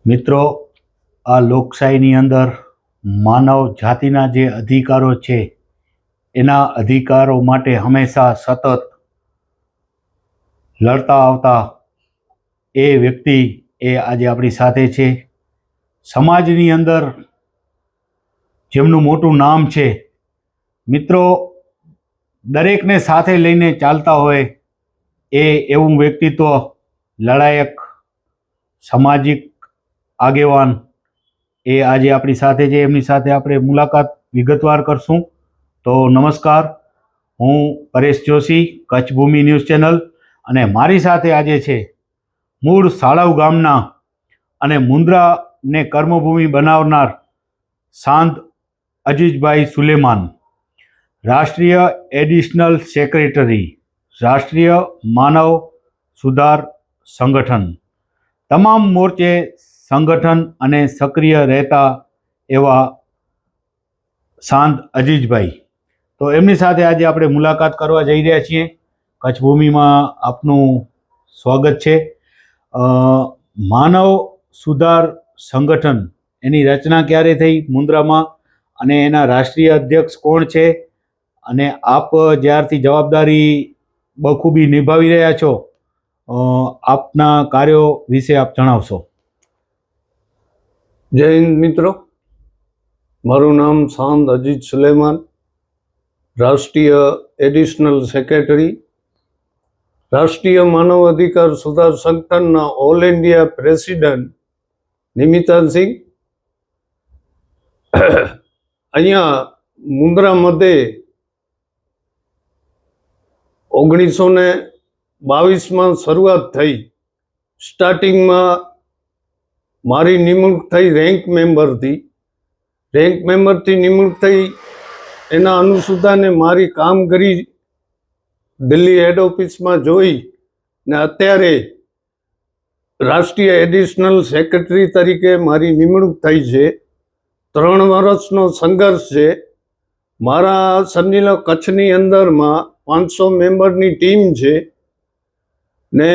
મિત્રો, આ લોકશાહીની અંદર માનવ જાતિના જે અધિકારો છે એના અધિકારો માટે હંમેશા સતત લડતા આવતા એ વ્યક્તિ આજે આપણી સાથે છે. સમાજની અંદર જેમનું મોટું નામ છે, મિત્રો દરેકને સાથે લઈને ચાલતા હોય એવું વ્યક્તિત્વ, લડાયક, સામાજિક આગેવાન આજે આપણી સાથે છે. એમની સાથે આપણે મુલાકાત વિગતવાર કરશું. તો નમસ્કાર, હું પરેશ જોશી, કચ્છ ભૂમિ ન્યૂઝ ચેનલ, અને મારી સાથે આજે છે મૂળ સાળાવ ગામના અને મુન્દ્રાને કર્મભૂમિ બનાવનાર શાંત અજીજભાઈ સુલેમાન, રાષ્ટ્રીય એડિશનલ સેક્રેટરી, રાષ્ટ્રીય માનવ સુધાર સંગઠન, તમામ મોરચે સંગઠન અને સક્રિય રહેતા એવા શાંત અજીજભાઈ. તો એમની સાથે આજે આપણે મુલાકાત કરવા જઈ રહ્યા છીએ. કચ્છ ભૂમિમાં આપનું સ્વાગત છે. માનવ સુધાર સંગઠન એની રચના ક્યારે થઈ મુન્દ્રામાં, અને એના રાષ્ટ્રીય અધ્યક્ષ કોણ છે, અને આપ જ્યારથી જવાબદારી બખૂબી નિભાવી રહ્યા છો, આપના કાર્યો વિશે આપ જણાવશો. જય હિન્દ મિત્રો, મારું નામ શાંત અજીજ સુલેમાન, રાષ્ટ્રીય એડિશનલ સેક્રેટરી, રાષ્ટ્રીય માનવ અધિકાર સુધાર સંગઠનના ઓલ ઇન્ડિયા પ્રેસિડેન્ટ નિમિતાનસિંહ. અહીંયા મુન્દ્રા મધ્યે 1922માં શરૂઆત થઈ. સ્ટાર્ટિંગમાં મારી નિમણૂક થઈ રેન્ક મેમ્બરથી નિમણૂક થઈ. એના અનુસંધાને મારી કામગીરી દિલ્હી હેડ ઓફિસમાં જોઈ ને અત્યારે રાષ્ટ્રીય એડિશનલ સેક્રેટરી તરીકે મારી નિમણૂક થઈ છે. 3 વર્ષનો સંઘર્ષ છે. મારા સમજી લો કચ્છની અંદરમાં 500 મેમ્બરની ટીમ છે ને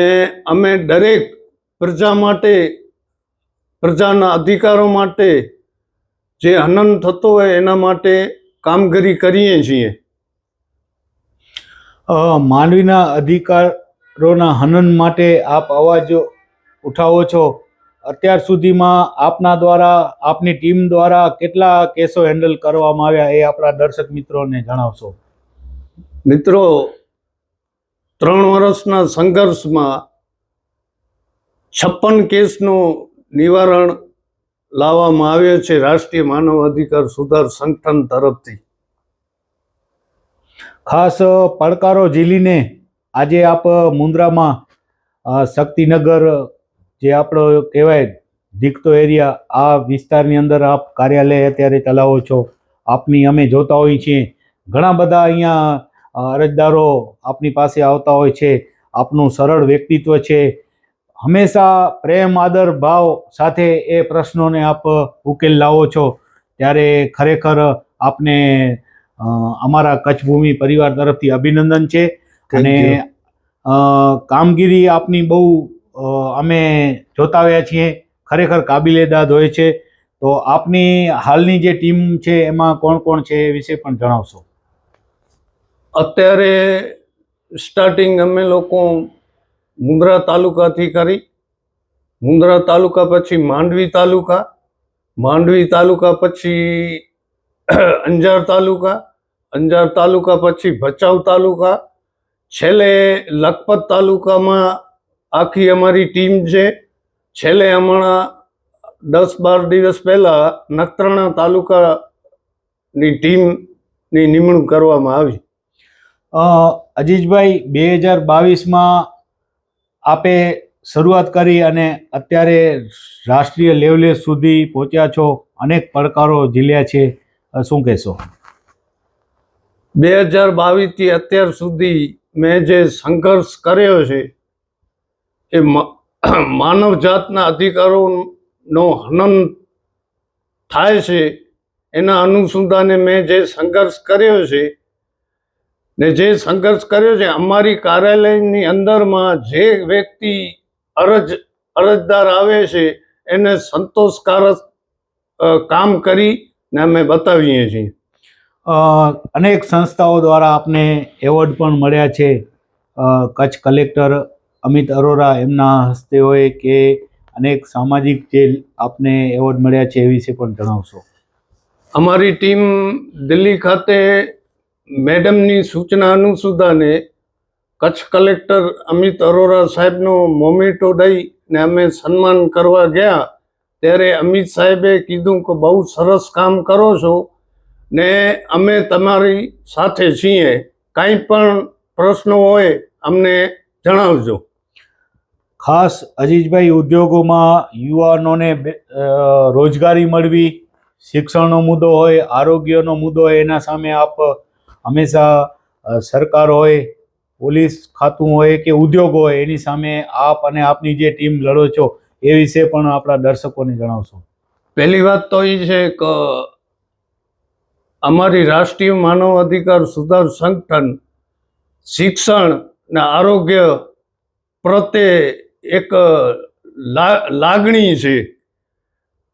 અમે દરેક પ્રજા માટે, પ્રજાના અધિકારો માટે જે હનન થતો હોય એના માટે કામગીરી કરીએ છીએ. માનવીના અધિકારોના હનન માટે આપ અવાજ ઉઠાવો છો. અત્યાર સુધીમાં આપના દ્વારા, આપની ટીમ દ્વારા કેટલા કેસો હેન્ડલ કરવામાં આવ્યા, એ આપણા દર્શક મિત્રોને જણાવશો. મિત્રો, 3 વર્ષના સંઘર્ષમાં 56 કેસનું નિવારણ લાવવામાં આવ્યો છે રાષ્ટ્રીય માનવ અધિકાર સુધાર સંગઠન તરફથી. ખાસ પડકારો ઝીલીને આજે આપ મુન્દ્રામાં શક્તિનગર, જે આપણો કહેવાય દીકતો એરિયા, આ વિસ્તારની અંદર આપ કાર્યાલય અત્યારે ચલાવો છો. આપની અમે જોતા હોઈએ છીએ ઘણા બધા અહીંયા અરજદારો આપની પાસે આવતા હોય છે. આપનું સરળ વ્યક્તિત્વ છે. હંમેશા પ્રેમ, આદર, ભાવ સાથે એ પ્રશ્નોને આપ ઉકેલ લાવો છો, ત્યારે ખરેખર આપને અમારા કચ્છ ભૂમિ પરિવાર તરફથી અભિનંદન છે. અને કામગીરી આપની બહુ અમે જોતા આવ્યા છીએ, ખરેખર કાબિલેદાદ હોય છે. તો આપની હાલની જે ટીમ છે એમાં કોણ કોણ છે એ વિશે પણ જણાવશો. અત્યારે સ્ટાર્ટિંગ અમે લોકો મુન્દ્રા તાલુકાથી કરી. મુન્દ્રા તાલુકા પછી માંડવી તાલુકા પછી અંજાર તાલુકા પછી ભચાઉ તાલુકા, છેલ્લે લખપત તાલુકામાં આખી અમારી ટીમ છે. છેલ્લે હમણાં 10-12 દિવસ પહેલા નખત્રાણા તાલુકાની ટીમની નિમણૂક કરવામાં આવી. અજીજભાઈ, 2022માં આપે શરૂઆત કરી અને અત્યારે રાષ્ટ્રીય લેવલે સુધી પહોંચ્યા છો. અનેક પડકારો ઝીલ્યા છે, શું કહેશો? 2022થી અત્યાર સુધી મેં જે સંઘર્ષ કર્યો છે એ માનવ જાતના અધિકારોનો હનન થાય છે એના અનુસંધાને મેં જે સંઘર્ષ કર્યો છે અમારી કાર્યાલયની અંદરમાં જે વ્યક્તિ અરજદાર આવે છે એને સંતોષકારક કામ કરીને અમે બતાવીએ છીએ. અનેક સંસ્થાઓ દ્વારા આપને એવોર્ડ પણ મળ્યા છે. કચ્છ કલેક્ટર અમિત અરોરા એમના હસ્તે હોય કે અનેક સામાજિક જે આપને એવોર્ડ મળ્યા છે એ વિશે પણ જણાવશો. અમારી ટીમ દિલ્હી ખાતે મેડમની સૂચના અનુસંધાને કચ્છ કલેક્ટર અમિત અરોરા સાહેબનો મોમેન્ટો દઈને અમે સન્માન કરવા ગયા ત્યારે અમિત સાહેબે કીધું કે બહુ સરસ કામ કરો છો ને અમે તમારી સાથે છીએ, કાંઈ પણ પ્રશ્નો હોય અમને જણાવજો. ખાસ અજીજભાઈ, ઉદ્યોગોમાં યુવાનોને રોજગારી મળવી, શિક્ષણનો મુદ્દો હોય, આરોગ્યનો મુદ્દો હોય, એના સામે આપ હંમેશા સરકાર હોય, પોલીસ ખાતું હોય કે ઉદ્યોગ હોય, એની સામે આપ અને આપની જે ટીમ લડો છો એ વિશે પણ આપણા દર્શકોને જણાવશો. પહેલી વાત તો એ છે કે અમારી રાષ્ટ્રીય માનવ અધિકાર સુધાર સંગઠન શિક્ષણ ને આરોગ્ય પ્રત્યે એક લાગણી છે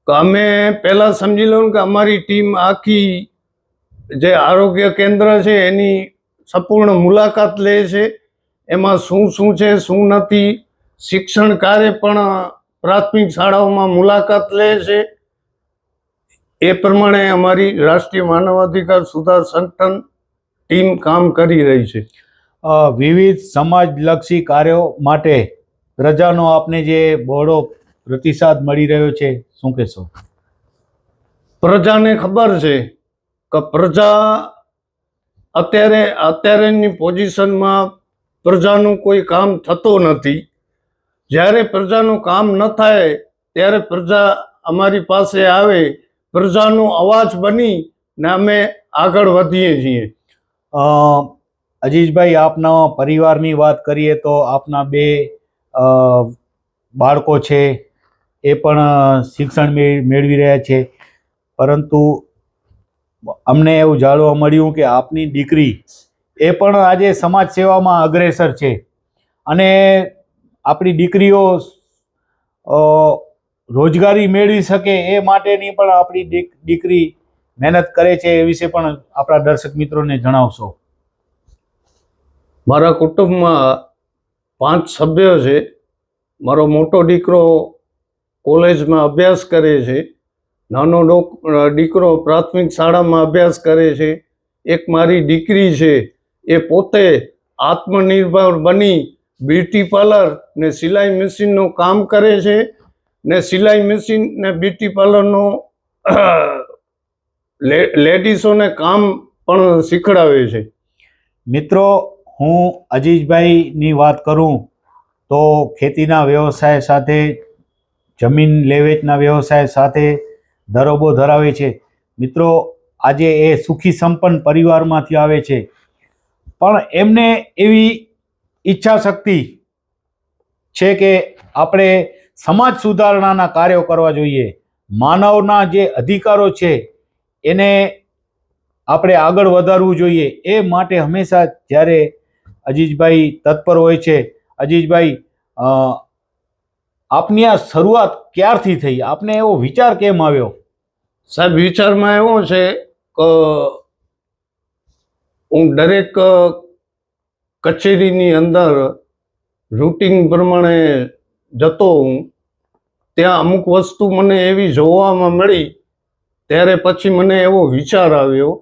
કે અમે પહેલાં સમજી લો ને કે અમારી ટીમ આખી જે આરોગ્ય કેન્દ્ર છે એની સંપૂર્ણ મુલાકાત લે છે. એમાં શું શું છે શું નથી, શિક્ષણ કાર્ય પણ પ્રાથમિક શાળાઓમાં મુલાકાત લે છે. એ પ્રમાણે અમારી રાષ્ટ્રીય માનવ અધિકાર સુધાર સંગઠન ટીમ કામ કરી રહી છે. વિવિધ સમાજલક્ષી કાર્યો માટે પ્રજાનો આપને જે બહોળો પ્રતિસાદ મળી રહ્યો છે, શું કહેશો? પ્રજાને ખબર છે કે પ્રજા અત્યારેની પોઝિશનમાં પ્રજાનું કોઈ કામ થતું નથી. જ્યારે પ્રજાનું કામ ન થાય ત્યારે પ્રજા અમારી પાસે આવે, પ્રજાનો અવાજ બની ને અમે આગળ વધીએ છીએ. અજીજભાઈ, આપના પરિવારની વાત કરીએ તો આપના 2 બાળકો છે, એ પણ શિક્ષણ મેળવી રહ્યા છે, પરંતુ અમને એવું જાણવા મળ્યું કે આપની દીકરી એ પણ આજે સમાજ સેવામાં અગ્રેસર છે અને આપણી દીકરીઓ રોજગારી મેળવી શકે એ માટેની પણ આપણી દીકરી મહેનત કરે છે. એ વિશે પણ આપણા દર્શક મિત્રોને જણાવશો. મારા કુટુંબમાં 5 સભ્યો છે. મારો મોટો દીકરો કોલેજમાં અભ્યાસ કરે છે, નાનો દીકરો પ્રાથમિક શાળામાં અભ્યાસ કરે છે, એક મારી દીકરી છે એ પોતે આત્મનિર્ભર બની બ્યુટી પાર્લર ને સિલાઈ મશીનનું કામ કરે છે ને સિલાઈ મશીન ને બ્યુટી પાર્લરનો લેડીઝોને કામ પણ શીખડાવે છે. મિત્રો, હું અજીજભાઈની વાત કરું તો ખેતીના વ્યવસાય સાથે, જમીન લેવેચના વ્યવસાય સાથે દરોબો ધરાવે છે. મિત્રો, આજે એ સુખી સંપન્ન પરિવારમાંથી આવે છે, પણ એમને એવી ઈચ્છા શક્તિ છે કે આપણે સમાજ સુધારણાના કાર્યો કરવા જોઈએ. માનવના જે અધિકારો છે એને આપણે આગળ વધારવું જોઈએ. એ માટે હંમેશા જ્યારે અજીજભાઈ તત્પર હોય છે. અજીજભાઈ, આપની આ શરૂઆત ક્યારથી થઈ? આપને એવો વિચાર કેમ આવ્યો? સાહેબ, વિચારમાં એવો છે કે હું દરેક કચેરીની અંદર રૂટિન પ્રમાણે જતો હું, ત્યાં અમુક વસ્તુ મને એવી જોવામાં મળી, ત્યારે પછી મને એવો વિચાર આવ્યો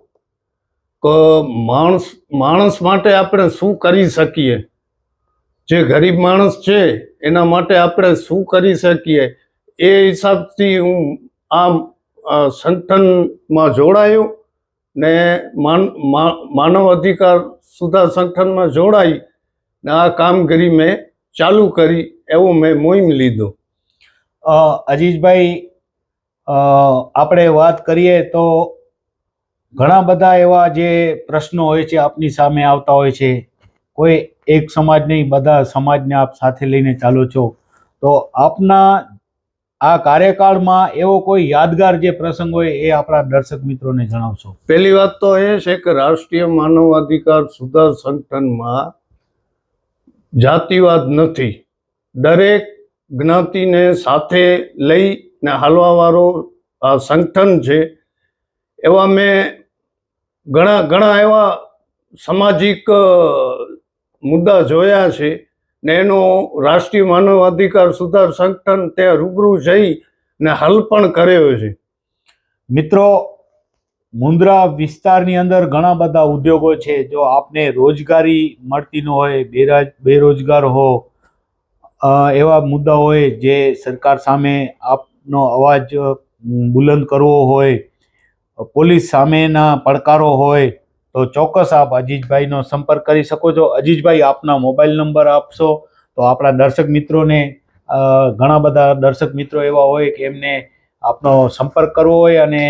કે માણસ માટે આપણે શું કરી શકીએ, જે ગરીબ માણસ છે એના માટે આપણે શું કરી શકીએ. એ હિસાબથી હું આ સંગઠનમાં જોડાયો ને માનવ અધિકાર સુધાર સંગઠનમાં જોડાઈ ને આ કામગીરી મેં ચાલુ કરી, એવો મેં મોહિમ લીધો. અજીજભાઈ, આપણે વાત કરીએ તો ઘણા બધા એવા જે પ્રશ્નો હોય છે આપની સામે આવતા હોય છે. કોઈ એક સમાજ નહીં, બધા સમાજને આપ સાથે લઈને ચાલો છો. તો આપના આ કાર્યકાળમાં એવો કોઈ યાદગાર જે પ્રસંગ હોય એ આપણા દર્શક મિત્રોને જણાવશો. પહેલી વાત તો એ છે કે રાષ્ટ્રીય માનવ અધિકાર સુધાર સંગઠનમાં જાતિવાદ નથી. દરેક જ્ઞાતિને સાથે લઈને હાલવાવાળો આ સંગઠન છે. એવા મેં ઘણા એવા સામાજિક મુદ્દા જોયા છે ને એનો રાષ્ટ્રીય માનવ અધિકાર સુધાર સંગઠન ત્યાં રૂબરૂ જઈ ને હલ પણ કર્યો છે. મિત્રો, મુન્દ્રા વિસ્તારની અંદર ઘણા બધા ઉદ્યોગો છે. જો આપને રોજગારી મળતી ન હોય, બેરોજગાર હો, એવા મુદ્દા હોય જે સરકાર સામે આપનો અવાજ બુલંદ કરવો હોય, પોલીસ સામેના પડકારો હોય, તો ચોક્કસ આપ અજીજભાઈનો સંપર્ક કરી શકો છો. અજીજભાઈ, આપના મોબાઈલ નંબર આપશો તો આપણા દર્શક મિત્રોને, ઘણા બધા દર્શક મિત્રો એવા હોય કે એમને આપનો સંપર્ક કરવો હોય અને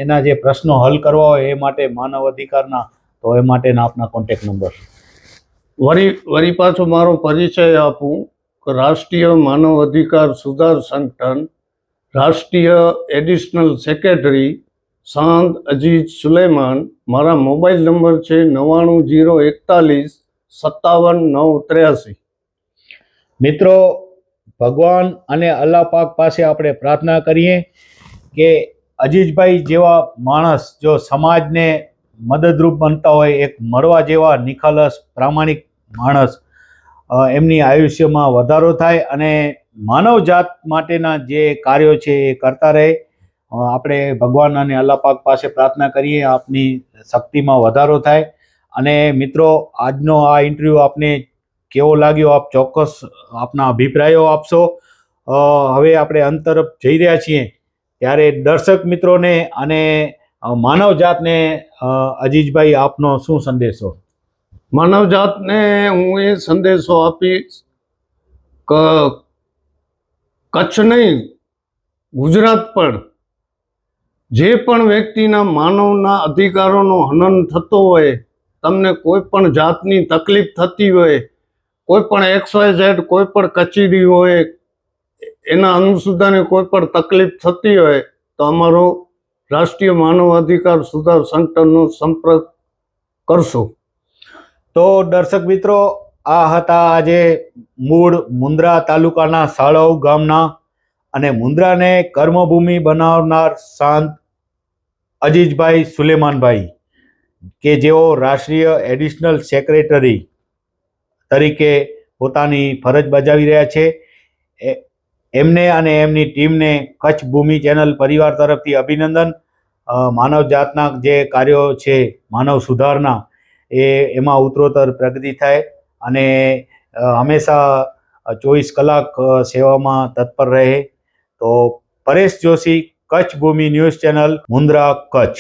એના જે પ્રશ્નો હલ કરવા હોય એ માટે માનવ અધિકારના, તો એ માટેના આપના કોન્ટેક્ટ નંબર. વળી પાછો મારો પરિચય આપું કે રાષ્ટ્રીય માનવ અધિકાર સુધાર સંગઠન રાષ્ટ્રીય એડિશનલ સેક્રેટરી સાંદ અજીજ સુલેમાન. મારા મોબાઈલ નંબર છે 9904157983. મિત્રો, ભગવાન અને અલ્લાહ પાક પાસે આપણે પ્રાર્થના કરીએ કે અજીજભાઈ જેવા માણસ જો સમાજને મદદરૂપ બનતા હોય, એક મળવા જેવા નિખાલસ પ્રામાણિક માણસ, એમની આયુષ્યમાં વધારો થાય અને માનવ જાત માટેના જે કાર્યો છે એ કરતા રહે. આપણે ભગવાન અને અલ્લાહ પાક પાસે પ્રાર્થના કરીએ આપની શક્તિમાં વધારો થાય. અને મિત્રો, આજનો આ ઇન્ટરવ્યૂ આપને કેવો લાગ્યો આપ ચોક્કસ આપના અભિપ્રાયો આપશો. હવે આપણે અંત તરફ જઈ રહ્યા છીએ ત્યારે દર્શક મિત્રોને અને માનવ જાતને અજીજભાઈ આપનો શું સંદેશો? માનવ જાતને હું એ સંદેશો આપીશ કે કચ્છ નહીં, ગુજરાત પણ જે પણ વ્યક્તિના માનવના અધિકારોનો હનન થતો હોય, તમને કોઈ પણ જાતની તકલીફ થતી હોય, કોઈ પણ XYZ કોઈ પણ કચેરી હોય, એના અનુસંધાને કોઈ પણ તકલીફ થતી હોય તો અમારો રાષ્ટ્રીય માનવ અધિકાર સુધાર સંગઠનનો સંપર્ક કરશો. તો દર્શક મિત્રો, આ હતા આજે મૂળ મુન્દ્રા તાલુકાના સાળવ ગામના અને મુન્દ્રાને કર્મભૂમિ બનાવનાર શાંત અજીજભાઈ સુલેમાનભાઈ, કે જેઓ રાષ્ટ્રીય એડિશનલ સેક્રેટરી તરીકે પોતાની ફરજ બજાવી રહ્યા છે. એમને અને એમની ટીમને કચ્છ ભૂમિ ચેનલ પરિવાર તરફથી અભિનંદન. માનવ જાતના જે કાર્યો છે માનવ સુધારના, એમાં ઉત્તરોત્તર પ્રગતિ થાય અને હંમેશા 24 કલાક સેવામાં તત્પર રહે. તો પરેશ જોશી, કચ્છ ભૂમિ ન્યૂઝ ચેનલ, મુન્દ્રા, કચ્છ.